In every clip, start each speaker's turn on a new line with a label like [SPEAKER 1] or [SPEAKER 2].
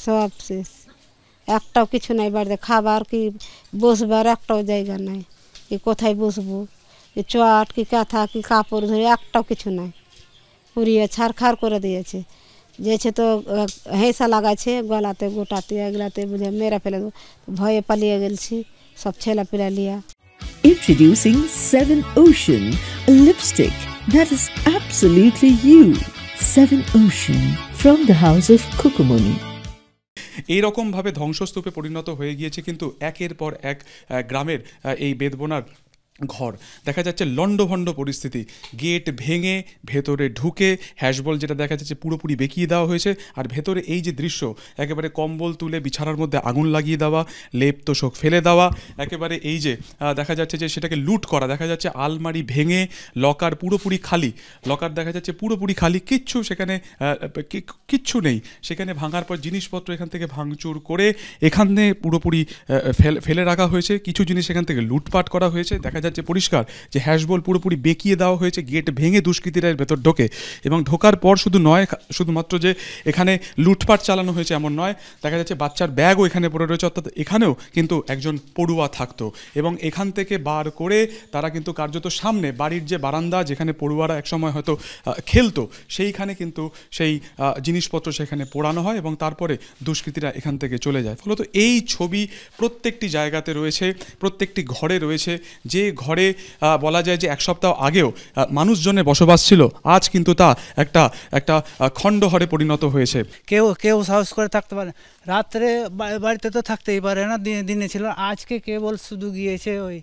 [SPEAKER 1] সব শেষ, একটাও কিছু নাই বাড়িতে, খাবার কি বসবার একটাও জায়গা নাই, কি কোথায় বসবো, কি চট কি কাঁথা কি কাপড় ধরে একটাও কিছু নাই, পুড়িয়ে ছাড়খাড় করে দিয়েছে। যেছে তো হেঁসা লাগাচ্ছে গলাতে গোটাতে এগুলাতে, বুঝে মেরে ফেলে দেবো, ভয়ে পালিয়ে গেছি সব ছেলেপিলা লিয়া।
[SPEAKER 2] Introducing 7 Ocean, a lipstick that is absolutely you. 7 Ocean from the house of Kukumuni.
[SPEAKER 3] এইরকমভাবে ধ্বংসস্তূপে পরিণত হয়ে গিয়েছে কিন্তু একের পর এক গ্রামের এই বেদবোনার ঘর। দেখা যাচ্ছে লণ্ডভণ্ড পরিস্থিতি, গেট ভেঙে ভেতরে ঢুকে হ্যাশবল যেটা দেখা যাচ্ছে পুরোপুরি বেঁকিয়ে দেওয়া হয়েছে, আর ভেতরে এই যে দৃশ্য একেবারে কম্বল তুলে বিছানার মধ্যে আগুন লাগিয়ে দেওয়া, লেপ তোষক ফেলে দেওয়া, একেবারে এই যে দেখা যাচ্ছে যে সেটাকে লুট করা, দেখা যাচ্ছে আলমারি ভেঙে লকার পুরোপুরি খালি, লকার দেখা যাচ্ছে পুরোপুরি খালি, কিচ্ছু সেখানে কিচ্ছু নেই, সেখানে ভাঙার পর জিনিসপত্র এখান থেকে ভাঙচুর করে এখানে পুরোপুরি ফেলে রাখা হয়েছে, কিছু জিনিস এখান থেকে লুটপাট করা হয়েছে। দেখা যাচ্ছে পরিষ্কার যে হ্যাশবল পুরোপুরি বেঁকিয়ে দেওয়া হয়েছে, গেট ভেঙে দুষ্কৃতীরা ভেতর ঢোকে, এবং ঢোকার পর শুধু নয়, শুধুমাত্র যে এখানে লুটপাট চালানো হয়েছে এমন নয়, দেখা যাচ্ছে বাচ্চার ব্যাগও এখানে পড়ে রয়েছে, অর্থাৎ এখানেও কিন্তু একজন পড়ুয়া থাকতো, এবং এখান থেকে বার করে তারা কিন্তু কার্যত সামনে বাড়ির যে বারান্দা যেখানে পড়ুয়ারা একসময় হয়তো খেলতো, সেইখানে কিন্তু সেই জিনিসপত্র সেখানে পোড়ানো হয় এবং তারপরে দুষ্কৃতীরা এখান থেকে চলে যায়। ফলত এই ছবি প্রত্যেকটি জায়গাতে রয়েছে, প্রত্যেকটি ঘরে রয়েছে। যে ঘরে বলা যায় যে এক সপ্তাহ আগেও মানুষজনের বসবাস ছিল, আজ কিন্তু তা একটা খণ্ডঘরে পরিণত হয়েছে।
[SPEAKER 4] কেউ সাহস করে থাকতে পারে, রাত্রে বাড়িতে তো থাকতেই পারে না, দিনে ছিল। আজকে কেবল শুধু গিয়েছে ওই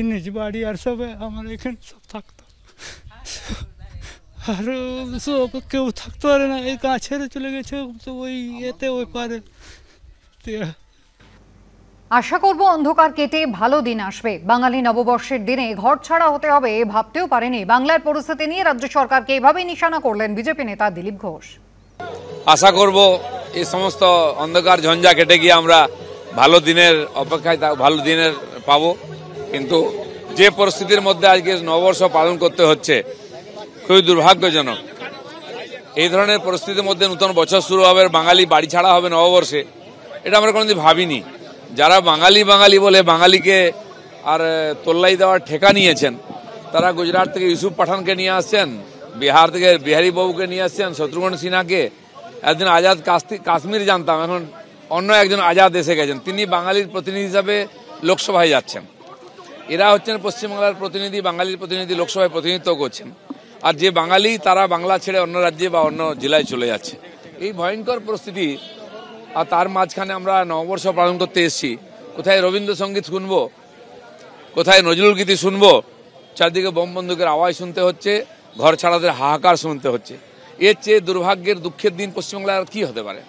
[SPEAKER 4] নিজ বাড়ি, আর সব আমার এখানে সব থাকতো, আর সব কেউ থাকতে পারে না, এই গা ছেড়ে চলে গেছে তো ওই এতে ওই পারে।
[SPEAKER 5] আশা করব অন্ধকার কেটে ভালো দিন আসবে। বাঙালি নববর্ষের দিনে ঘর ছাড়া হতে হবে ভাবতেও পারেনি। বাংলার পরিস্থিতি নিয়ে রাজ্য সরকারকে এভাবেই নিশানা করলেন বিজেপি নেতা দিলীপ ঘোষ।
[SPEAKER 6] আশা করব এই সমস্ত অন্ধকার ঝঞ্ঝা কেটে গিয়ে আমরা ভালো দিনের অপেক্ষায় ভালো দিনের পাবো, কিন্তু যে পরিস্থিতির মধ্যে আজকে নববর্ষ পালন করতে হচ্ছে খুবই দুর্ভাগ্যজনক। এই ধরনের পরিস্থিতির মধ্যে নতুন বছর শুরু হবে, বাঙালি বাড়ি ছাড়া হবে নববর্ষে, এটা আমরা কোনোদিন ভাবিনি। যারা বাঙালি বলে বাঙালিকে আর তোল্লাই দেওয়ার ঠেকা নিয়েছেন, তারা গুজরাট থেকে ইউসুফ পাঠানকে নিয়ে আসছেন, বিহার থেকে বিহারী বাবুকে নিয়ে আসছেন, শত্রুঘ্ন সিনহাকে। একদিন আজাদ কাশ্মীর জানতাম, এখন অন্য একজন আজাদ এসে গেছেন, তিনি বাঙালির প্রতিনিধি হিসাবে লোকসভায় যাচ্ছেন। এরা হচ্ছেন পশ্চিমবাংলার প্রতিনিধি, বাঙালির প্রতিনিধি লোকসভায় প্রতিনিধিত্ব করছেন, আর যে বাঙালি তারা বাংলা ছেড়ে অন্য রাজ্যে বা অন্য জেলায় চলে যাচ্ছে। এই ভয়ঙ্কর পরিস্থিতি, আর তার মাঝখানে আমরা নববর্ষ পালন করতে এসেছি। কোথায় রবীন্দ্রসঙ্গীত শুনবো, কোথায় নজরুল গীতি শুনবো, চারদিকে বোম বন্দুকের আওয়াজ শুনতে হচ্ছে, ঘর ছাড়াদের হাহাকার শুনতে হচ্ছে। এর চেয়ে দুর্ভাগ্যের দুঃখের দিন পশ্চিমবাংলার কি হতে পারে।